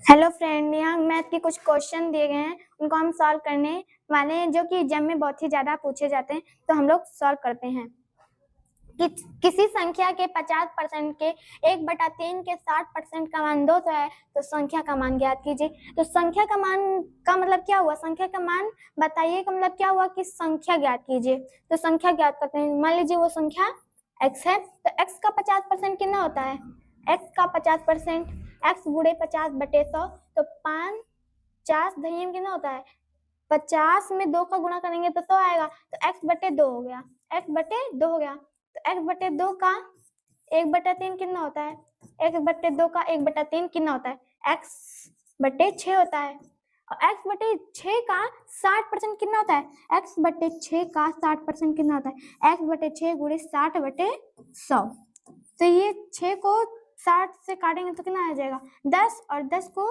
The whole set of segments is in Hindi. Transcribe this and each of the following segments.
हेलो फ्रेंड, यहाँ मैथ के कुछ क्वेश्चन दिए गए हैं, उनको हम सॉल्व करने वाले हैं जो कि एग्जाम में बहुत ही ज़्यादा पूछे जाते हैं। तो हम लोग सॉल्व करते हैं कि किसी संख्या के 50% के 1/3 के 60% का मान 200 है, तो संख्या का मान ज्ञात कीजिए। तो संख्या का मान का मतलब क्या हुआ? संख्या का मान बताइए का मतलब क्या हुआ कि संख्या ज्ञात कीजिए। तो संख्या ज्ञात करते हैं। मान लीजिए वो संख्या x है, तो x का 50% कितना होता है? x का 50% x गुणे 50/100, तो 50 धनिया में कितना होता है? 50 में 2 का गुणा करेंगे तो 100 आएगा, तो x/2 हो गया। x/2 हो गया, तो x/2 का 1/3 कितना होता है? x/2 का 1/3 कितना होता है? x/6 होता है। और x/6 का 60% कितना होता है? x/6 का 60% कितना होता है? x/6 गुणे 60/100। तो ये 6 को 60 से काटेंगे तो कितना आ जाएगा? 10, और 10 को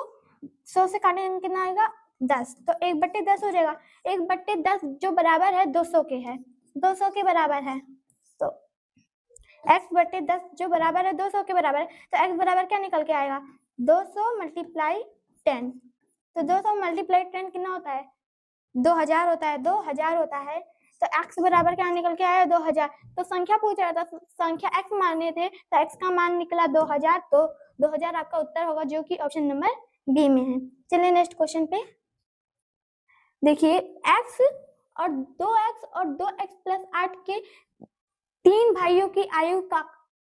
100 से काटेंगे तो कितना आएगा? 10। तो 1/10 हो जाएगा। 1/10 जो बराबर है 200 के है, 200 के बराबर है। तो x/10 जो बराबर है 200 के बराबर है, तो x बराबर क्या निकल के आएगा? 200 × 10। तो 200 × 10 कितना होता है? 2000 होता है। 2000 होता है, तो x बराबर क्या निकल के आया? 2000। तो संख्या पूछ रहा था, संख्या x माने थे, तो x का मान निकला 2000। तो 2000 आपका उत्तर होगा, जो कि ऑप्शन नंबर बी में है। चलिए नेक्स्ट क्वेश्चन पे देखिए। x और 2x और 2x + 8 के 3 भाइयों की आयु का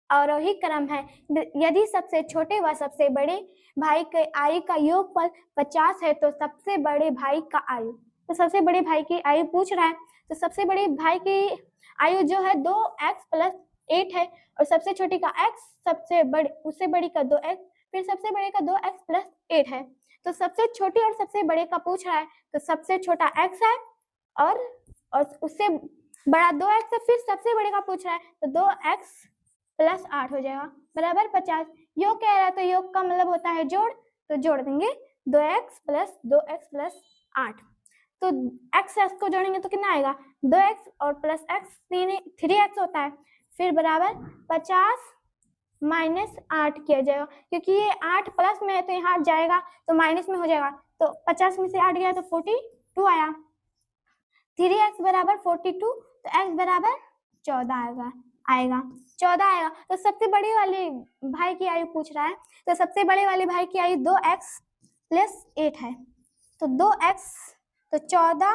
आरोही क्रम है। यदि सबसे छोटे व सबसे बड़े भाई के आयु का योगफल 50 है, तो सबसे बड़े भाई का आयु, तो सबसे बड़े भाई की आयु पूछ रहा है। तो सबसे बड़े भाई की आयु जो है 2x + 8 है, और सबसे छोटी का x, सबसे बड़े उससे बड़ी का 2x, फिर सबसे बड़े का 2x + 8 है। तो सबसे छोटी और सबसे बड़े का पूछ रहा है, तो सबसे छोटा x है और उससे बड़ा 2x है, फिर सबसे बड़े का पूछ रहा है, तो 2x + 8 हो जाएगा बराबर 50। योग कह रहा है, तो योग का मतलब होता है जोड़, तो जोड़ देंगे 2x + 2x + 8। तो x को जोड़ेंगे तो कितना आएगा? 2x और प्लस x 3x होता है, फिर बराबर 50 - 8 किया जाएगा, क्योंकि ये 8 प्लस में है तो यहाँ जाएगा तो माइनस में हो जाएगा। तो 50 में से 8 गया तो 42 आया। 3x बराबर 42, तो x बराबर 14 आएगा 14 आएगा। तो सबसे बड़े वाले भाई की आयु पूछ रहा है, तो सबसे बड़े वाले भाई की आयु 2x + 8 है। तो 2x, तो 14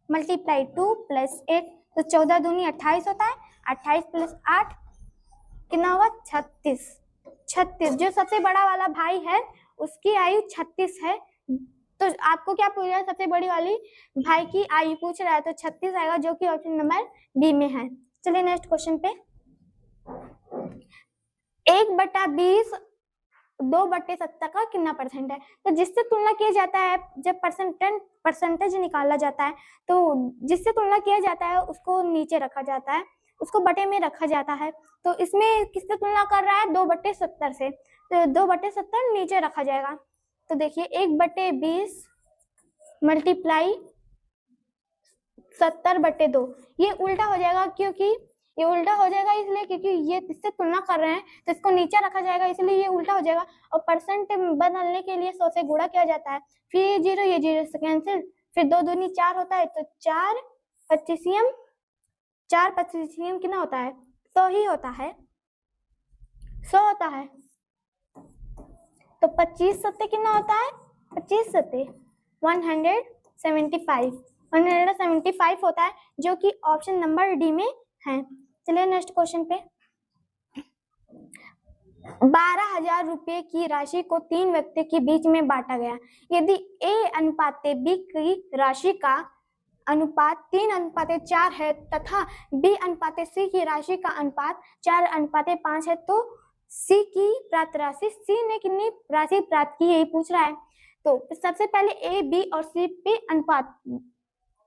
× 2 + 8, तो 14 दूनी 28 होता है। 28 + 8 कितना होगा? 36। 36 जो सबसे बड़ा वाला भाई है उसकी आयु 36 है। तो आपको क्या पूछ रहा है? सबसे बड़ी वाली भाई की आयु पूछ रहा है, तो 36 आएगा, जो कि ऑप्शन नंबर बी में है। चलिए नेक्स्ट क्वेश्चन पे। 1/20 2/70 का कितना परसेंट है? तो जिससे तुलना किया जाता है, जब परसेंटेज निकाला जाता है, तो जिससे तुलना किया जाता है उसको नीचे रखा जाता है, उसको बटे में रखा जाता है। तो इसमें किससे तुलना कर रहा है? 2/70 से, तो 2/70 नीचे रखा जाएगा। तो देखिए 1/20 × 70/2, ये उल्टा हो जाएगा, क्योंकि ये उल्टा हो जाएगा इसलिए क्योंकि ये इससे तुलना कर रहे हैं, तो इसको नीचे रखा जाएगा, इसलिए ये उल्टा हो जाएगा। और परसेंट बदलने के लिए 100 से गुणा किया जाता है, फिर ये 0 ये 0 से कैंसिल, फिर 2 दूनी 4 होता है, तो 4 पच्चीसियम कितना होता है? 100 ही होता है, 100 होता है। तो 25 सत्ते कितना होता है? 25 सत्ते 175 होता है, जो कि ऑप्शन नंबर डी में है। चलिए नेक्स्ट क्वेश्चन पे। 12,000 रुपये की राशि को 3 व्यक्ति के बीच में बांटा गया। यदि A/B की राशि का अनुपात 3/4 है तथा B/C की राशि का अनुपात 4/5 है, तो C की प्राप्त राशि, C ने कितनी राशि प्राप्त की यही पूछ रहा है। तो सबसे पहले A, B और C पे अनुपात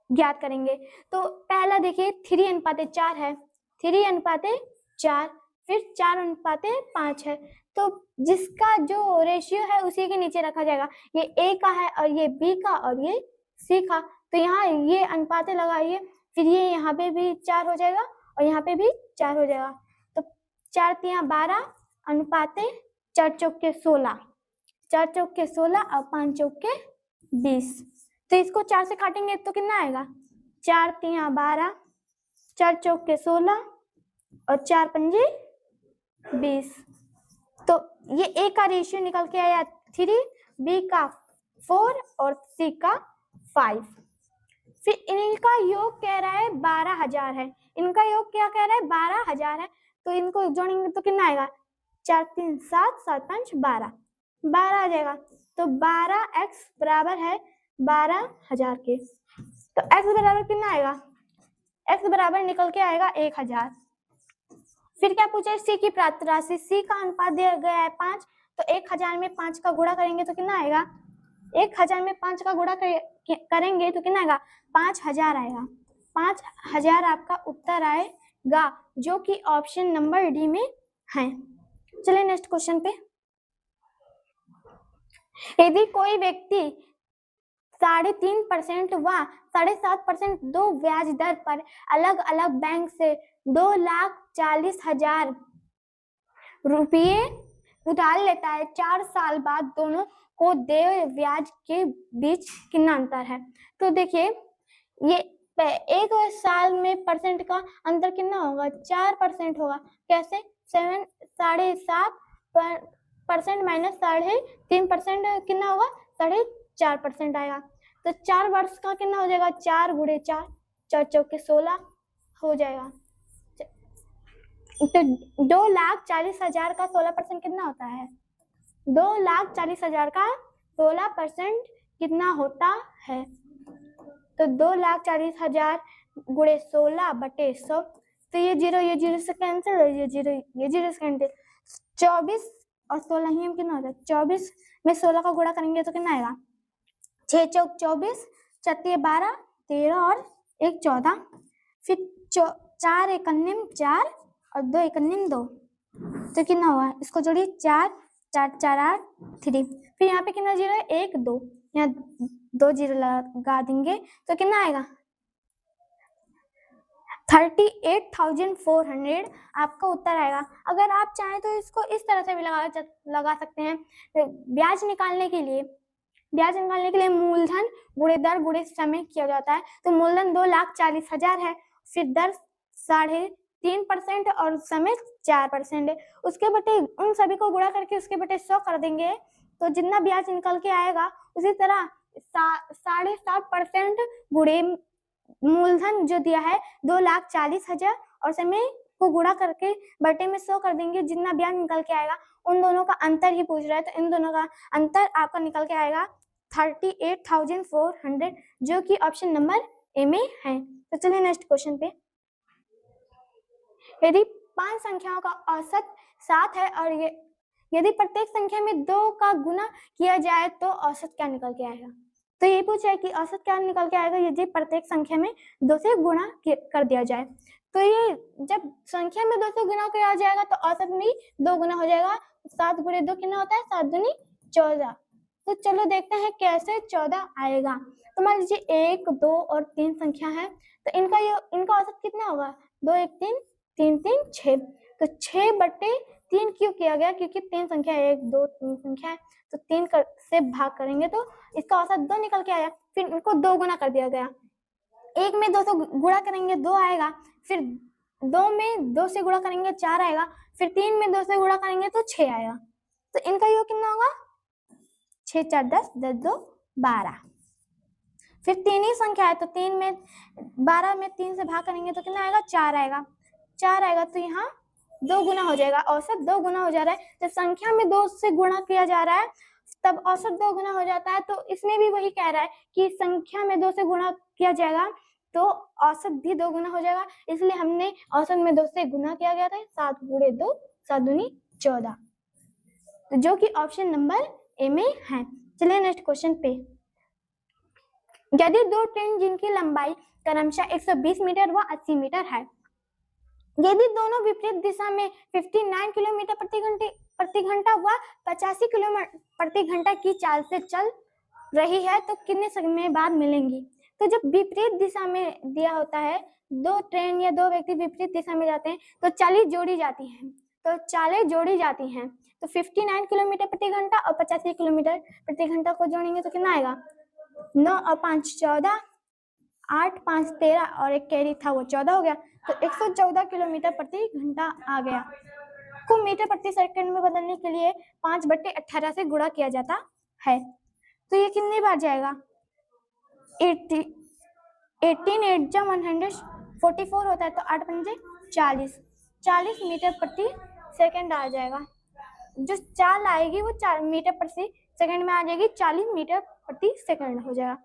ज्ञात करेंगे। तो पहला देखिए 3/4 है, 3/4, फिर 4/5 है। तो जिसका जो रेशियो है उसी के नीचे रखा जाएगा। ये A का है और ये B का और ये C का, तो यहाँ ये अनुपातें लगाइए, फिर ये यहाँ पे भी 4 हो जाएगा और यहाँ पे भी 4 हो जाएगा। तो 4 × 3 = 12, अनुपातें 4 × 4 = 16, 4 चौके 16 और 5 चौके 20। तो इसको 4 से काटेंगे तो कितना आएगा? 4 3 12, 4 चौके 16 और 4 पंजे 20। तो ये ए का रेशियो निकल के आया 3, बी का 4 और सी का 5। फिर इनका योग कह रहा है 12,000 है। इनका योग क्या कह रहा है? 12,000 है। तो इनको जोड़ेंगे तो कितना आएगा? 4 3 7, 7 5 12, 12 आ जाएगा। तो 12x बराबर है 12,000 के। तो x बराबर कितना आएगा? x बराबर निकल के आएगा 1,000। फिर क्या पूछा? सी की प्राप्त राशि। सी का अनुपात दिया गया है 5, तो 1,000 में 5 का गुणा करेंगे तो कितना आएगा? 1,000 में 5 का गुणा करेंगे तो कितना आएगा? 5,000 आएगा। 5,000 आपका उत्तर आएगा, जो कि ऑप्शन नंबर डी में है। चलिए नेक्स्ट क्वेश्चन पे। यदि कोई व्यक्ति 3.5% व 7.5% दो ब्याज दर पर अलग अलग बैंक से 2,40,000 रुपये उधार लेता है, 4 साल बाद दोनों को देय ब्याज के बीच कितना अंतर है? तो देखिए, ये एक साल में परसेंट का अंतर कितना होगा? 4% होगा। कैसे? 7.5% माइनस 3.5% कितना होगा? 4.5% आएगा। तो 4 वर्ष का कितना हो जाएगा? 4 गुणे 4, 4 चौके 16 हो जाएगा। तो 2,40,000 का 16% कितना होता है? 2,40,000 का 16% कितना होता है? तो 2,40,000 गुणे 16 बटे 100। तो ये जीरो से कैंसिल, ये जीरो से कैंसिल। 24 और 16 ही हम कितना होता है? 24 में 16 का गुणा करेंगे तो कितना आएगा? 6 चौक 24, 4 12, 13 और 1 14। फिर 4 एकन्निम 4 और 2 एकन्निम 2, तो कितना हुआ? इसको जोड़िए, 4 4 4 8 3। फिर यहाँ पे कितना जीरो है? 1 2, यहाँ 2 जीरो लगा देंगे तो कितना आएगा? 38,400 आपका उत्तर आएगा। अगर आप चाहें तो इसको इस तरह से भी लगा सकते हैं। ब्याज निकालने के लिए मूलधन गुणे दर गुणे समय किया जाता है। तो मूलधन 2,40,000 है, फिर दर 3.5% और समय 4% है। उसके बटे उन सभी को गुणा करके उसके बटे 100 कर देंगे तो जितना ब्याज निकल के आएगा, उसी तरह 7.5% गुणे मूलधन जो दिया है 2,40,000 और समय को गुणा करके बटे में 100 कर देंगे, जितना ब्याज निकल के आएगा। उन दोनों का अंतर ही पूछ रहा है, तो इन दोनों का अंतर आपका निकल के आएगा 38,400, जो कि ऑप्शन नंबर ए में है। तो चलिए नेक्स्ट क्वेश्चन पे। यदि 5 संख्याओं का औसत 7 है और यदि प्रत्येक संख्या में 2 का गुना किया जाए तो औसत क्या निकल के आएगा? तो ये पूछा है कि औसत क्या निकल के आएगा यदि प्रत्येक संख्या में 2 से गुणा कर दिया जाए। तो ये जब संख्या में 2 से गुणा किया जाएगा तो औसत में 2 गुना हो जाएगा। 7 गुणे 2 कितना होता है? 7 दूनी 14। तो चलो देखते हैं कैसे 14 आएगा। तो मान लीजिए 1 2 और 3 संख्या है, तो इनका औसत कितना होगा? 2 1 3 3 3 6। तो 6 बटे 3 क्यों किया गया? क्योंकि 3 संख्या 1 2 3 संख्या है, तो 3 से भाग करेंगे तो इसका औसत 2 निकल के आया। फिर इनको 2 गुना कर दिया गया। 1 में 2 से गुणा करेंगे 2 आएगा, फिर 2 में 2 से गुणा करेंगे 4 आएगा, फिर 3 में 2 से गुणा करेंगे तो 6 आएगा। तो इनका योग कितना होगा? 6 4 10 10 2 12। फिर 3 ही संख्या है तो 3 में 12 में 3 से भाग करेंगे तो कितना आएगा? 4 आएगा। 4 आएगा तो यहाँ 2 गुना हो जाएगा, औसत 2 गुना हो जा रहा है। जब संख्या में 2 से गुणा किया जा रहा है तब औसत 2 गुना हो जाता है। तो इसमें भी वही कह रहा है कि संख्या में 2 से गुणा किया जाएगा तो औसत भी 2 गुना हो जाएगा, इसलिए हमने औसत में 2 से गुना किया गया था। 7 गुणे 2 7 दूनी 14, तो जो कि ऑप्शन नंबर ए में है। चलिए नेक्स्ट क्वेश्चन पे। यदि 2 ट्रेन जिनकी लंबाई क्रमशः 120 मीटर व 80 मीटर है, यदि दोनों विपरीत दिशा में 59 किलोमीटर प्रति घंटा व 85 किलोमीटर प्रति घंटा की चाल से चल रही है तो कितने समय बाद मिलेंगी? तो जब विपरीत दिशा में दिया होता है, 2 ट्रेन या 2 व्यक्ति विपरीत दिशा में जाते हैं तो चालें जोड़ी जाती हैं। तो 59 किलोमीटर प्रति घंटा और 85 किलोमीटर प्रति घंटा को जोड़ेंगे तो कितना आएगा, 9 और 5 14, 8 5 13 और एक कैरी था वो 14 हो गया, तो 114 किलोमीटर प्रति घंटा आ गया। को मीटर प्रति सेकंड में बदलने के लिए 5/18 से गुणा किया जाता है, तो ये कितनी बार जाएगा, 18 8 जा 144 होता है, तो 8 पंजे 40 मीटर प्रति सेकंड आ जाएगा। जो चाल आएगी वो 4 मीटर प्रति सेकंड में आ जाएगी, 40 मीटर प्रति सेकंड हो जाएगा।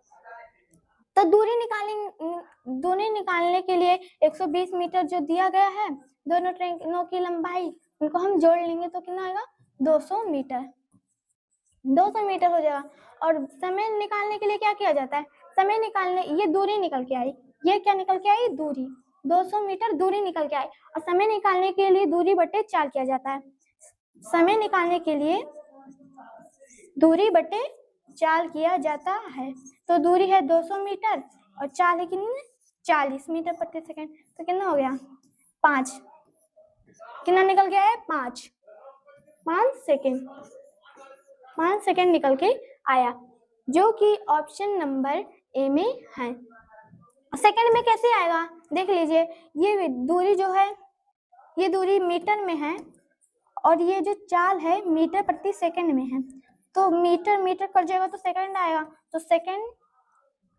तो दूरी निकालने के लिए 120 मीटर जो दिया गया है, दोनों ट्रेनों की लंबाई उनको हम जोड़ लेंगे तो कितना आएगा, 200 मीटर हो जाएगा। और समय निकालने के लिए क्या किया जाता है, समय निकालने, ये दूरी निकल के आई, ये क्या निकल के आई, दूरी, 200 मीटर दूरी निकल के आई, और समय निकालने के लिए दूरी बटे 4 किया जाता है। समय निकालने के लिए दूरी बटे 4 किया जाता है, तो दूरी है 200 मीटर और 4 है कितने, 40 मीटर प्रति सेकंड, तो कितना हो गया, 5, कितना निकल गया है, 5 सेकंड निकल के आया, जो कि ऑप्शन नंबर ए में है। सेकंड में कैसे आएगा, देख लीजिए, ये दूरी जो है, ये दूरी मीटर में है और ये जो चाल है मीटर प्रति सेकंड में है, तो मीटर कट जाएगा तो सेकंड आएगा, तो सेकंड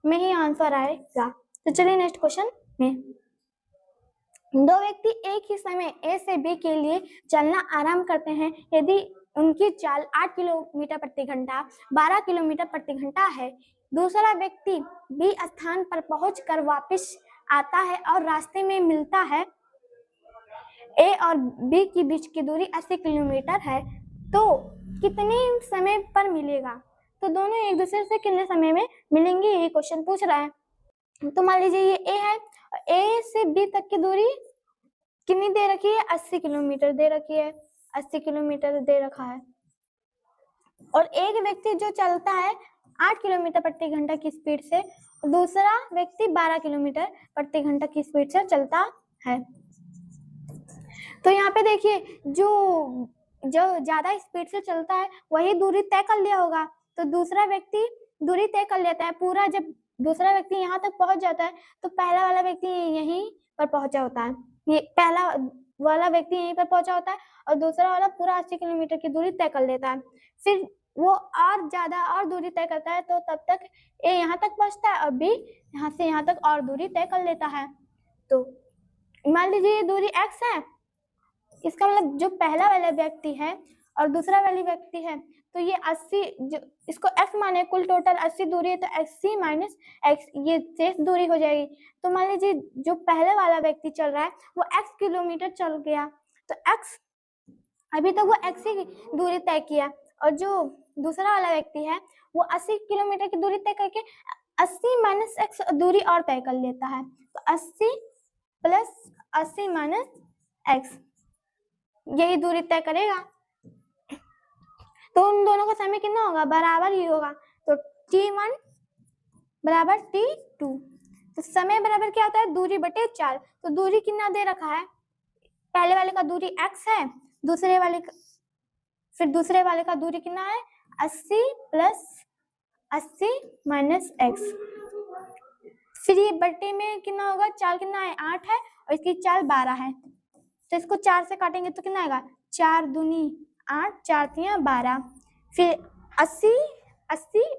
में ही आंसर आएगा। तो चलिए नेक्स्ट क्वेश्चन में, दो व्यक्ति एक ही समय ए से बी के लिए चलना आरंभ करते हैं, यदि उनकी चाल 8 किलोमीटर प्रति घंटा 12 किलोमीटर प्रति घंटा है, दूसरा व्यक्ति बी स्थान पर पहुंचकर वापस आता है और रास्ते में मिलता है, ए और बी के बीच की दूरी 80 किलोमीटर है, तो कितने समय पर मिलेगा, तो दोनों एक दूसरे से कितने समय में मिलेंगे, ये क्वेश्चन पूछ रहा है। तो मान लीजिए ये ए है, ए से बी तक की दूरी कितनी दे रखी है, 80 किलोमीटर दे रखी है, 80 किलोमीटर दे रखा है, और एक व्यक्ति जो चलता है 8 किलोमीटर प्रति घंटा की स्पीड से, दूसरा व्यक्ति 12 किलोमीटर प्रति घंटा की स्पीड से चलता है। तो यहाँ पे देखिए, जो ज्यादा स्पीड से चलता है वही दूरी तय कर लिया होगा, तो दूसरा व्यक्ति दूरी तय कर लेता है पूरा। जब दूसरा व्यक्ति यहाँ तक पहुंच जाता है तो पहला वाला व्यक्ति यहीं पर पहुंचा होता है, ये पहला वाला व्यक्ति यहीं पर पहुंचा होता है और दूसरा वाला पूरा 80 किलोमीटर की दूरी तय कर लेता है। फिर वो और ज्यादा और दूरी तय करता है, तो तब तक ए यहाँ तक पहुंचता है और बी यहाँ से यहाँ तक और दूरी तय कर लेता है। तो मान लीजिए ये दूरी x है, इसका मतलब जो पहला वाला व्यक्ति है और दूसरा वाली व्यक्ति है, तो ये 80, जो इसको x माने, कुल टोटल 80 दूरी है, तो 80 माइनस x ये शेष दूरी हो जाएगी। तो मान लीजिए जो पहले वाला व्यक्ति चल रहा है वो x किलोमीटर चल गया, तो x अभी तक वो x ही दूरी तय किया, और जो दूसरा वाला व्यक्ति है वो 80 किलोमीटर की दूरी तय करके 80 माइनस x दूरी और तय कर लेता है, तो 80 प्लस 80 माइनस x यही दूरी तय करेगा, तो उन दोनों का समय कितना होगा, बराबर ही होगा, तो t1 बराबर t2, तो समय बराबर क्या होता है, दूरी बटे 4। तो दूरी कितना दे रखा है, पहले वाले का दूरी x है, दूसरे वाले का दूरी कितना है, 80 प्लस 80 माइनस x, फिर ये बटे में कितना होगा, 4 कितना है, 8 है, और इसकी चाल 12 है, तो इसको 4 से काटेंगे तो कितना आएगा, 4 दूनी 8, 4 तियां 12, फिर 80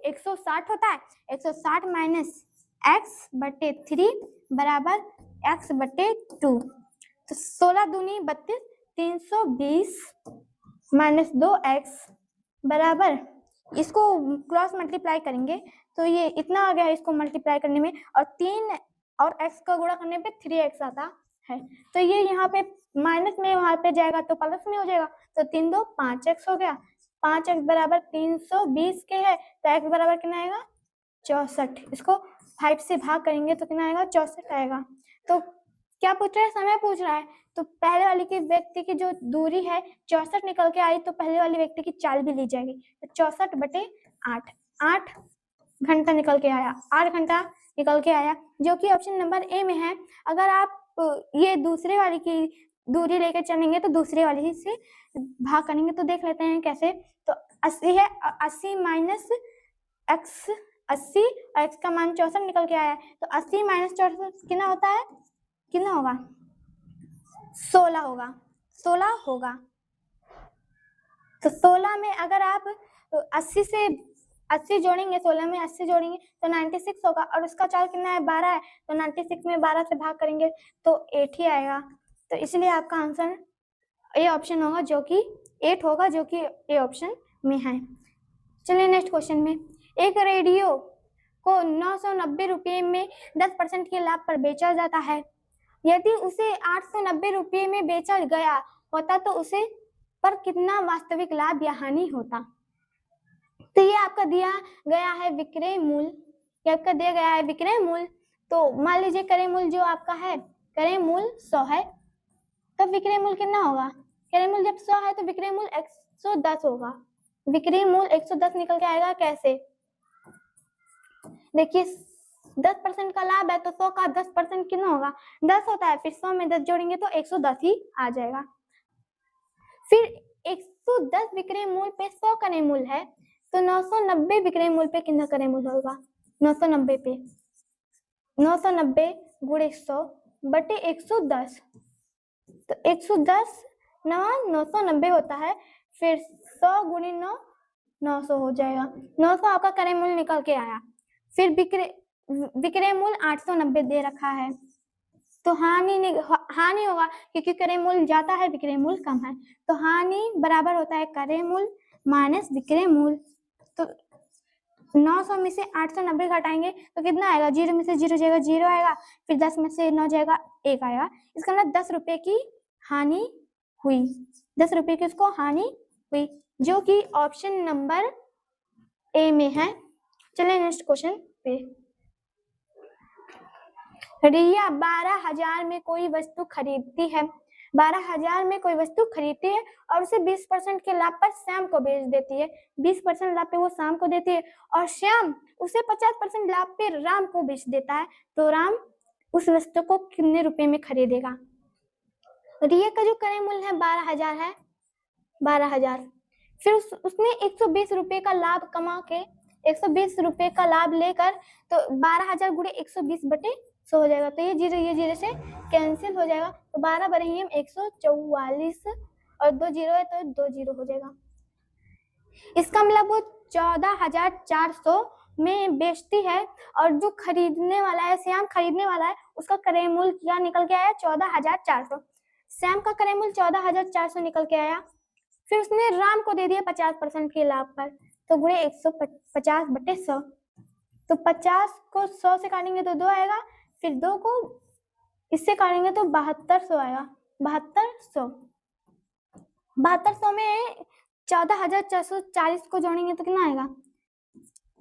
160 होता है, 160 माइनस x बटे 3 बराबर x बटे 2, तो 16 दूनी 32, 320 माइनस 2x बराबर, इसको क्रॉस मल्टीप्लाई करेंगे तो ये इतना आ गया है, इसको मल्टीप्लाई करने में, और 3 और x का गुणा करने पे 3x आता है, तो ये यहाँ पे माइनस में वहां पे जाएगा तो प्लस में हो जाएगा, तो 3 2 5x हो गया, 5x बराबर 320 के है, तो x बराबर कितना आएगा, 64, इसको 5 से भाग करेंगे तो कितना आएगा, 64 आएगा। तो क्या पूछ रहा है, समय पूछ रहा है, तो पहले वाले के व्यक्ति की जो दूरी है 64 निकल के आई, तो पहले वाले व्यक्ति की चाल भी ली जाएगी, तो 64 बटे 8 घंटा निकल के आया, 8 घंटा निकल के आया, जो कि ऑप्शन नंबर ए में है। अगर आप ये दूसरे वाले की दूरी लेके चलेंगे तो दूसरे वाली से भाग करेंगे। तो देख लेते हैं कैसे। तो 80 है, 80 माइनस एक्स, 80 और एक्स का मान 64 निकल के आया है। तो 80 माइनस 64 कितना होता है, कितना होगा, 16 होगा, 16 होगा। तो 16 में अगर आप 80 से 80 जोड़ेंगे, 16 में 80 जोड़ेंगे तो 96 होगा, और उसका चाल कितना है, 12 है। तो 96 में 12 से भाग करेंगे तो 8 ही आएगा। तो इसलिए आपका आंसर ए ऑप्शन होगा, जो कि 8 होगा, जो कि ए ऑप्शन में है। चलिए नेक्स्ट क्वेश्चन में, एक रेडियो को 990 रुपये में 10% के लाभ पर बेचा जाता है। यदि उसे 890 रुपये में बेचा गया होता तो उसे पर कितना वास्तविक लाभ या हानि होता। तो ये आपका दिया गया है विक्रय मूल्य, ये आपका दिया गया है विक्रय मूल्य। तो मान लीजिए क्रय मूल्य जो आपका है, क्रय मूल्य 100 है, तो विक्रय मूल्य कितना होगा, क्रय मूल्य जब 100 है तो विक्रय मूल्य 110 होगा। विक्रय मूल्य 110 निकल के आएगा कैसे, देखिए 10% का लाभ है तो 100 का 10% कितना होगा, 10 होता है। फिर 100 में 10 जोड़ेंगे तो 110 ही आ जाएगा। फिर 110 विक्रय मूल्य पे 100 क्रय मूल्य है, तो 990 विक्रय मूल्य पे कितना क्रय मूल्य होगा, 990 पे 990 गुणे 100 बटे 110, तो 110 990 होता है। फिर 100 गुणे 9 900 हो जाएगा, 900 आपका क्रय मूल्य निकल के आया। फिर विक्रय मूल्य 890 दे रखा है, तो हानि होगा क्योंकि क्रय मूल्य ज्यादा है, विक्रय मूल्य कम है। तो हानि बराबर होता है क्रय मूल्य माइनस विक्रय मूल्य। तो 900 में से 890 घटाएंगे तो कितना आएगा, 0 में से 0 जाएगा 0 आएगा, फिर 10 में से 9 जाएगा 1 आएगा। इसका मतलब 10 रुपए की हानि हुई, 10 रुपए की उसको हानि हुई, जो कि ऑप्शन नंबर ए में है। चलिए नेक्स्ट क्वेश्चन पे, रिया 12,000 में कोई वस्तु खरीदती है, 12,000 में कोई वस्तु खरीदती है और उसे 20% के लाभ पर श्याम को बेच देती है। 20% लाभ पे वो श्याम को देती है और श्याम उसे 50% लाभ पे राम को बेच देता है। तो राम उस वस्तु को कितने रुपए में खरीदेगा। रिया का जो क्रय मूल्य है 12,000 है, 12,000। फिर उसने 120 रुपए का लाभ कमा के 120 रुपए का लाभ लेकर, तो 12,000 गुणे 120 बटे 100 हो जाएगा। तो ये जीरो से कैंसिल हो जाएगा, तो 12 बटे 144 और 2 जीरो है तो 2 जीरो हो जाएगा। इसका मतलब वो 14,400 में बेचती है और जो खरीदने वाला है, श्याम खरीदने वाला है, उसका क्रय मूल्य क्या निकल के आया, 14,400। श्याम का क्रय मूल्य 14,400 निकल के आया। फिर उसने राम को दे दिया 50% के लाभ पर, तो गुणे 150 बटे 100, तो 50 को 100 से काटेंगे तो 2 आएगा, फिर 2 को इससे काटेंगे तो 7200 आएगा, 7200 में 14,440 को जोड़ेंगे तो कितना आएगा,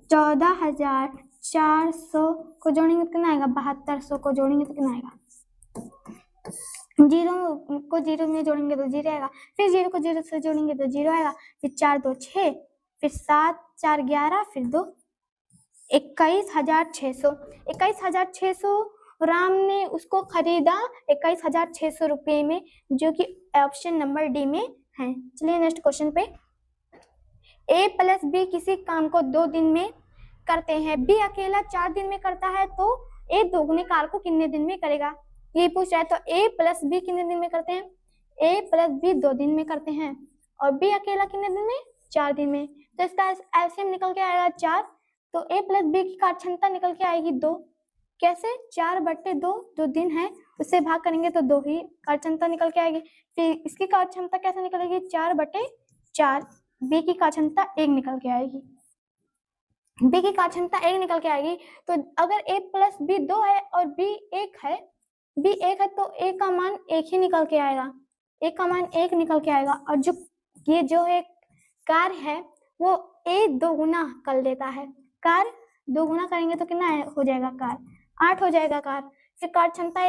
14,400 को जोड़ेंगे तो कितना आएगा, 7200 को जोड़ेंगे तो कितना आएगा, 0 को 0 में जोड़ेंगे तो 0 आएगा, फिर 0 को 0 से जोड़ेंगे तो 0 आएगा, फिर 4 2 6, फिर 7 4 11, फिर 2 21,600। 21,600 राम ने उसको खरीदा 21,600 रुपये में, जो कि ऑप्शन नंबर डी में है। चलिए नेक्स्ट क्वेश्चन पे, ए प्लस बी किसी काम को 2 दिन में करते हैं, बी अकेला 4 दिन में करता है, तो ए दोगुने कार्य को कितने दिन में करेगा, ये पूछ रहा है। तो ए प्लस बी कितने दिन में करते हैं, ए प्लस बी 2 दिन में करते हैं और बी अकेला कितने दिन में, 4 दिन में। तो इसका एलसीएम निकल के आएगा 4, तो ए प्लस बी की कार्य क्षमता निकल के आएगी 2। कैसे, 4 बटे 2 जो दिन है उससे भाग करेंगे तो 2 ही कार्य क्षमता निकल के आएगी। फिर इसकी कार्य क्षमता कैसे निकलेगी, 4 बटे 4, बी की कार्य क्षमता 1 निकल के आएगी, बी की कार्य क्षमता 1 निकल के आएगी। तो अगर ए प्लस बी 2 है और बी 1 है, बी 1 है तो ए का मान 1 ही निकल के आएगा, ए का मान 1 निकल के आएगा। और जो ये जो एक कार्य है वो ए 2 गुना कर देता है, कार्य 2 गुना करेंगे तो कितना हो जाएगा, कार्य 8 हो जाएगा कार्य। फिर कार्य क्षमता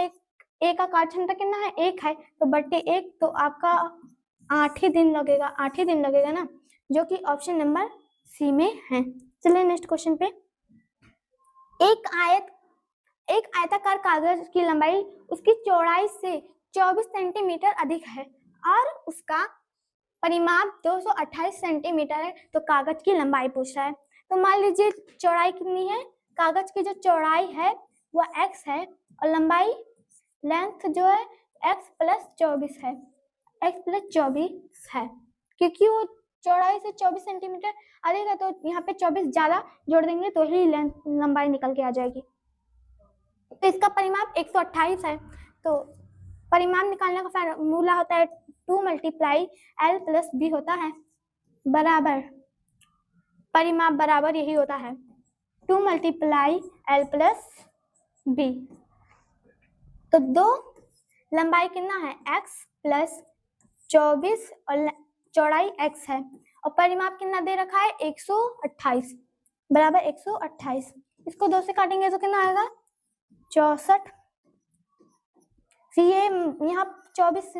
ए का कार्य क्षमता कितना है, 1 है, तो बटे 1, तो आपका 8 ही दिन लगेगा, 8 ही दिन लगेगा ना, जो कि ऑप्शन नंबर सी में है। चलिए नेक्स्ट क्वेश्चन पे, एक आयताकार कागज की लंबाई उसकी चौड़ाई से 24 सेंटीमीटर अधिक है और उसका परिमाप 228 सेंटीमीटर है, तो कागज की लंबाई पूछ रहा है। तो मान लीजिए चौड़ाई कितनी है, कागज की जो चौड़ाई है वो x है और लंबाई लेंथ जो है x प्लस 24 है, x प्लस 24 है, क्योंकि वो चौड़ाई से 24 सेंटीमीटर अधिक है, तो यहाँ पे 24 ज्यादा जोड़ देंगे तो ही लेंथ लंबाई निकल के आ जाएगी। तो इसका परिमाप 128 है, तो परिमाप निकालने का फार्मूला होता है 2 मल्टीप्लाई L प्लस B होता है, बराबर परिमाप बराबर यही होता है 2 मल्टीप्लाई L प्लस B। तो दो लंबाई कितना है x प्लस 24 और चौड़ाई x है और परिमाप कितना दे रखा है 128 बराबर 128। इसको 2 से काटेंगे तो कितना आएगा 64। फिर ये यहाँ 24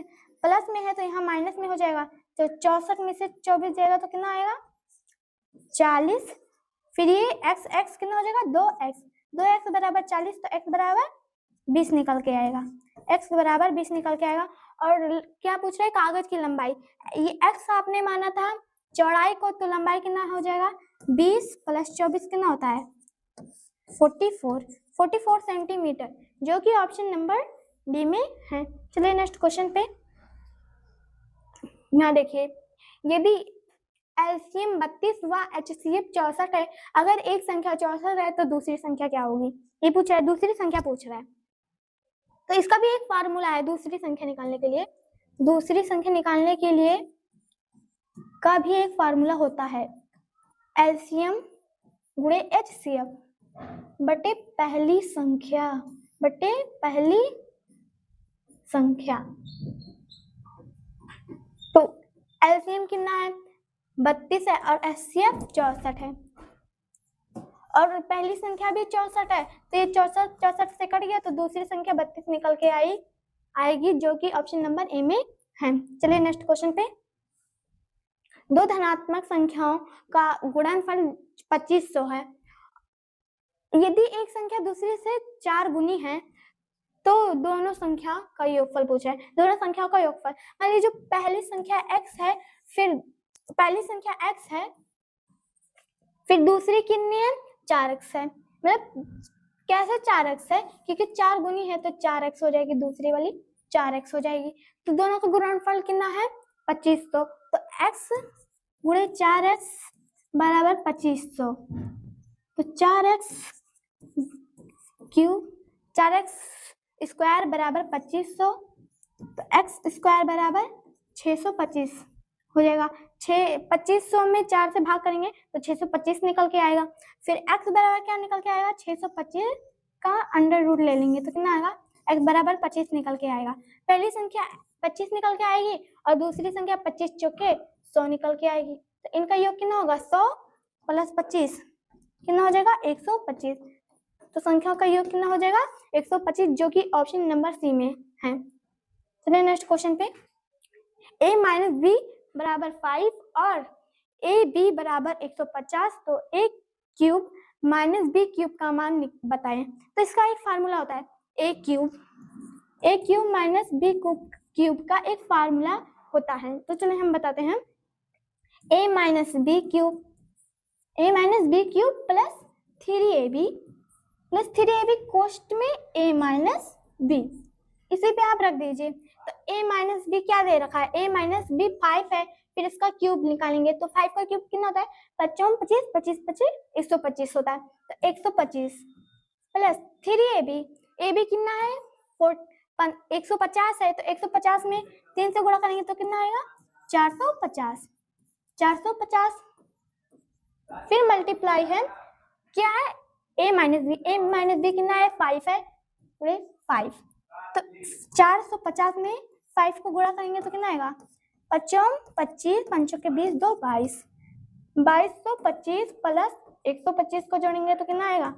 प्लस में है तो यहाँ माइनस में हो जाएगा, तो 64 में से 24 जाएगा तो कितना आएगा 40। फिर ये x कितना हो जाएगा 2x बराबर 40, तो x बराबर 20 निकल के आएगा, x बराबर 20 निकल के आएगा। और क्या पूछ रहे हैं कागज की लंबाई, ये x आपने माना था चौड़ाई को, तो लंबाई कितना हो जाएगा 20 प्लस 24 कितना होता है 44 सेंटीमीटर, जो कि ऑप्शन नंबर डी में है। चलिए नेक्स्ट क्वेश्चन पे, यहाँ देखिए यदि एलसीएम 32 व एचसीएफ 64 है, अगर एक संख्या 64 है तो दूसरी संख्या क्या होगी, ये पूछ रहा है, दूसरी संख्या पूछ रहा है। तो इसका भी एक फार्मूला है दूसरी संख्या निकालने के लिए, दूसरी संख्या निकालने के लिए का भी एक फार्मूला होता है एलसीएम गुणे एचसीएफ बटे पहली संख्या तो एलसीएम कितना है 32 है और एचसीएफ 64 है और पहली संख्या भी 64 है, तो ये 64 से कट गया तो दूसरी संख्या 32 निकल के आएगी, जो कि ऑप्शन नंबर ए में है। चलिए नेक्स्ट क्वेश्चन पे, दो धनात्मक संख्याओं का गुणनफल 2500 है, यदि एक संख्या दूसरे से 4 गुनी है तो दोनों संख्या का योगफल पूछा है, दोनों संख्याओं का योगफल। मान लीजिए जो पहली संख्या x है, फिर पहली संख्या x है, फिर दूसरी कितनी है 4x है, मतलब कैसे 4x है, क्योंकि 4 गुनी है तो 4x हो जाएगी, दूसरी वाली 4x हो जाएगी, तो दोनों का गुणनफल कितना है 2500, तो x गुणे 4x बराबर 2500, तो 4x क्यूब 4x स्क्वायर बराबर 2500, तो x स्क्वायर बराबर 625 हो जाएगा। 2500 में 4 से भाग करेंगे तो 625 निकल के आएगा। फिर x बराबर क्या निकल के आएगा 625 का अंडर रूट ले लेंगे तो कितना आएगा x बराबर 25 निकल के आएगा। पहली संख्या 25 निकल के आएगी और दूसरी संख्या 25 चौके 100 निकल के आएगी, तो इनका योग कितना होगा 100 प्लस 25 कितना हो जाएगा 125, तो संख्याओं का योग कितना हो जाएगा 125, जो कि ऑप्शन नंबर सी में है। चलिए नेक्स्ट क्वेश्चन पे, a माइनस बी बराबर 5 और ए बी बराबर 150, तो a cube minus b cube का मान बताएं। तो इसका एक फार्मूला होता है a cube minus b cube का एक फार्मूला होता है, तो चलिए हम बताते हैं a minus b cube plus 3ab कोष्ट में a माइनस बी, इसी पे आप रख दीजिए। तो a माइनस बी क्या दे रखा है, a माइनस बी 5 है, फिर इसका क्यूब निकालेंगे तो 5 का क्यूब कितना होता है 55 25 25 25 125 होता है, तो 125 प्लस 3ab कितना है 150 है, तो 150 में 3 से गुणा करेंगे तो कितना आएगा 450, फिर मल्टीप्लाई है क्या है a माइनस बी कितना है 5 है 5, तो 450 में 5 को गुणा करेंगे तो कितना आएगा 55 25 5 के 20 2 22 2225 प्लस 125 को जोड़ेंगे तो कितना आएगा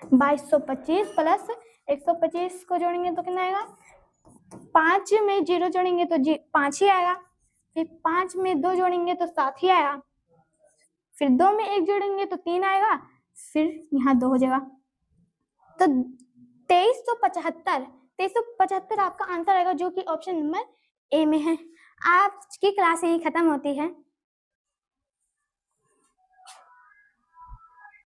2225 प्लस 125 को जोड़ेंगे तो कितना आएगा 5 में 0 जोड़ेंगे तो 5 ही आएगा, फिर 5 में 2 जोड़ेंगे तो 7 ही आएगा, फिर 2 में 1 जोड़ेंगे तो 3 आएगा, फिर यहाँ 2 हो जाएगा, तो 2375 2375 आपका आंसर आएगा, जो कि ऑप्शन नंबर ए में है। आज की क्लास यही खत्म होती है।